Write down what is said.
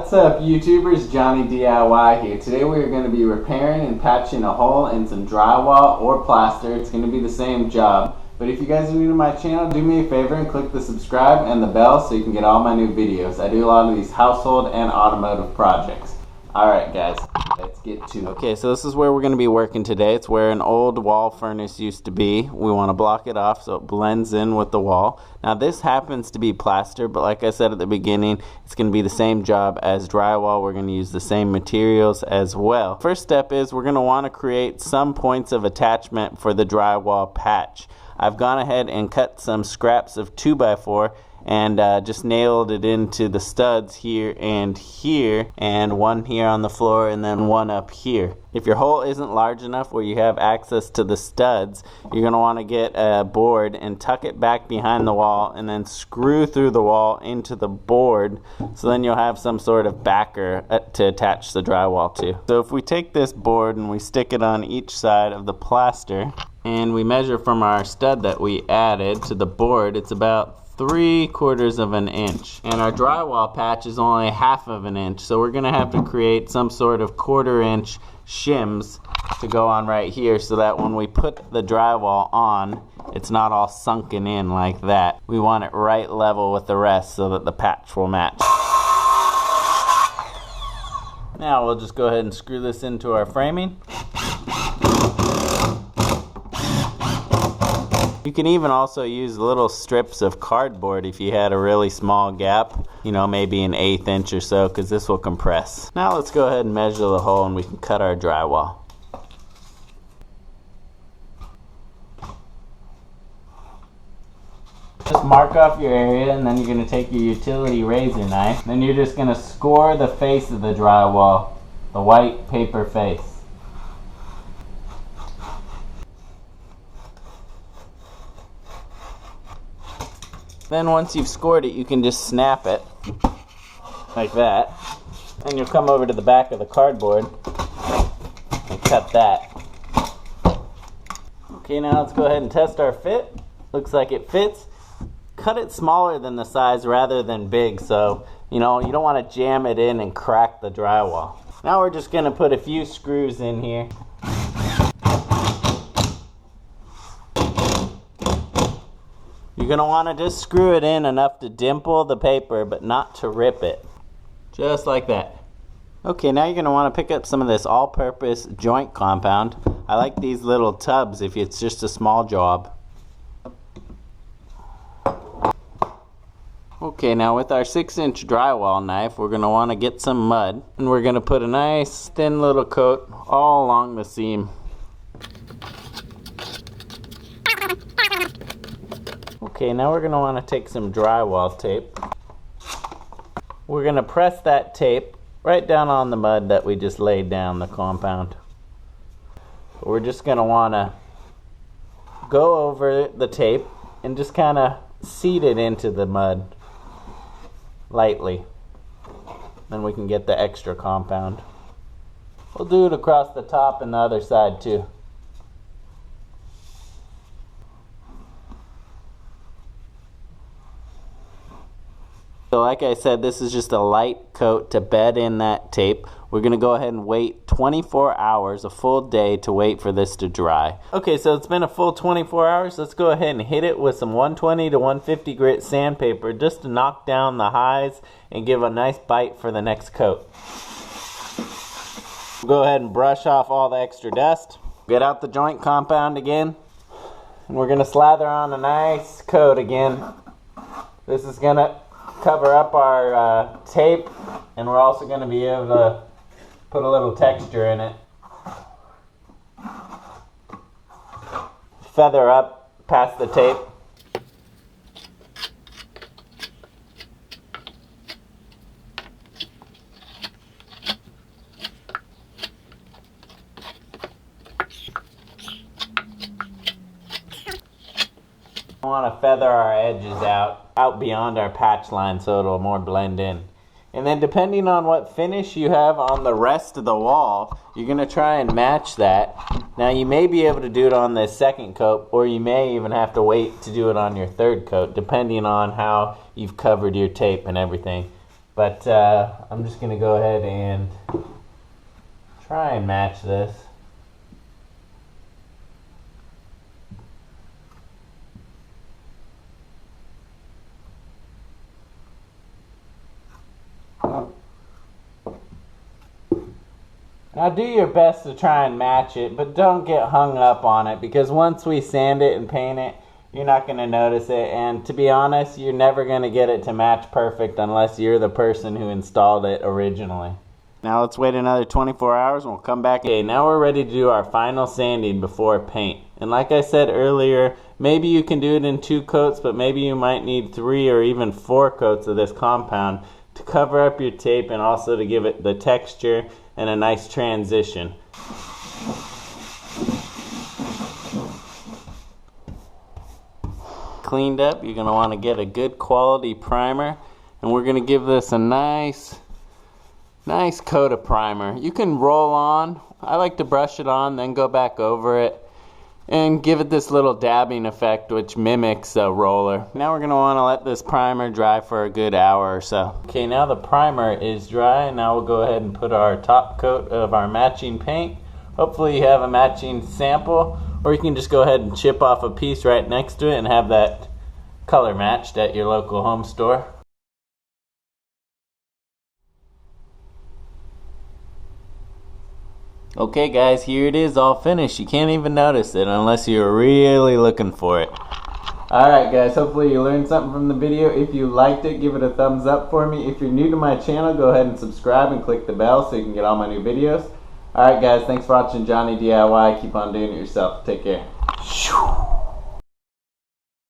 What's up YouTubers, Johnny DIY here. Today we are going to be repairing and patching a hole in some drywall or plaster. It's going to be the same job. But if you guys are new to my channel, do me a favor and click the subscribe and the bell so you can get all my new videos. I do a lot of these household and automotive projects. Alright guys, let's get to it. Okay, so this is where we're going to be working today. It's where an old wall furnace used to be. We want to block it off so it blends in with the wall. Now this happens to be plaster, but like I said at the beginning, it's going to be the same job as drywall. We're going to use the same materials as well. First step is we're going to want to create some points of attachment for the drywall patch. I've gone ahead and cut some scraps of 2x4 and just nailed it into the studs here, and one here on the floor, and then one up here. If your hole isn't large enough where you have access to the studs, you're going to want to get a board and tuck it back behind the wall and then screw through the wall into the board, so then you'll have some sort of backer to attach the drywall to. So if we take this board and we stick it on each side of the plaster and we measure from our stud that we added to the board, it's about 3/4 of an inch, and our drywall patch is only 1/2 of an inch, so we're gonna have to create some sort of 1/4 inch shims to go on right here so that when we put the drywall on, it's not all sunken in like that. We want it right level with the rest so that the patch will match. Now we'll just go ahead and screw this into our framing. You can even also use little strips of cardboard if you had a really small gap, you know, maybe an 1/8 inch or so, because this will compress. Now let's go ahead and measure the hole and we can cut our drywall. Just mark off your area, and then you're going to take your utility razor knife. Then you're just going to score the face of the drywall, the white paper face. Then once you've scored it, you can just snap it like that, and you'll come over to the back of the cardboard and cut that. Okay, now let's go ahead and test our fit. Looks like it fits. Cut it smaller than the size rather than big, so you don't want to jam it in and crack the drywall. Now we're just going to put a few screws in here. You're going to want to just screw it in enough to dimple the paper, but not to rip it. Just like that. Okay, now you're going to want to pick up some of this all-purpose joint compound. I like these little tubs if it's just a small job. Okay, now with our 6-inch drywall knife, we're going to want to get some mud, and we're going to put a nice thin little coat all along the seam. Okay, now we're going to want to take some drywall tape. We're going to press that tape right down on the mud that we just laid down, the compound. We're just going to want to go over the tape and just kind of seed it into the mud lightly. Then we can get the extra compound. We'll do it across the top and the other side too. So like I said, this is just a light coat to bed in that tape. We're going to go ahead and wait 24 hours, a full day, to wait for this to dry. Okay, so it's been a full 24 hours. Let's go ahead and hit it with some 120 to 150 grit sandpaper just to knock down the highs and give a nice bite for the next coat. Go ahead and brush off all the extra dust. Get out the joint compound again. And we're going to slather on a nice coat again. This is going to cover up our tape, and we're also going to be able to put a little texture in it. Feather up past the tape. We want to feather our edges out beyond our patch line so it'll more blend in. And then depending on what finish you have on the rest of the wall, you're going to try and match that. Now you may be able to do it on the second coat, or you may even have to wait to do it on your third coat, depending on how you've covered your tape and everything. But I'm just going to go ahead and try and match this. Now do your best to try and match it, but don't get hung up on it, because once we sand it and paint it, you're not going to notice it. And to be honest, you're never going to get it to match perfect unless you're the person who installed it originally. Now let's wait another 24 hours and we'll come back. Okay, now we're ready to do our final sanding before paint. And like I said earlier, maybe you can do it in 2 coats, but maybe you might need 3 or even 4 coats of this compound to cover up your tape and also to give it the texture and a nice transition. Cleaned up, you're going to want to get a good quality primer, and we're going to give this a nice coat of primer. You can roll on. I like to brush it on, then go back over it and give it this little dabbing effect which mimics a roller. Now we're going to want to let this primer dry for a good hour or so. Okay, now the primer is dry. Now we'll go ahead and put our top coat of our matching paint. Hopefully you have a matching sample, or you can just go ahead and chip off a piece right next to it and have that color matched at your local home store. Okay guys, here it is all finished. You can't even notice it unless you're really looking for it. Alright guys, hopefully you learned something from the video. If you liked it, give it a thumbs up for me. If you're new to my channel, go ahead and subscribe and click the bell so you can get all my new videos. Alright guys, thanks for watching Johnny DIY. Keep on doing it yourself. Take care.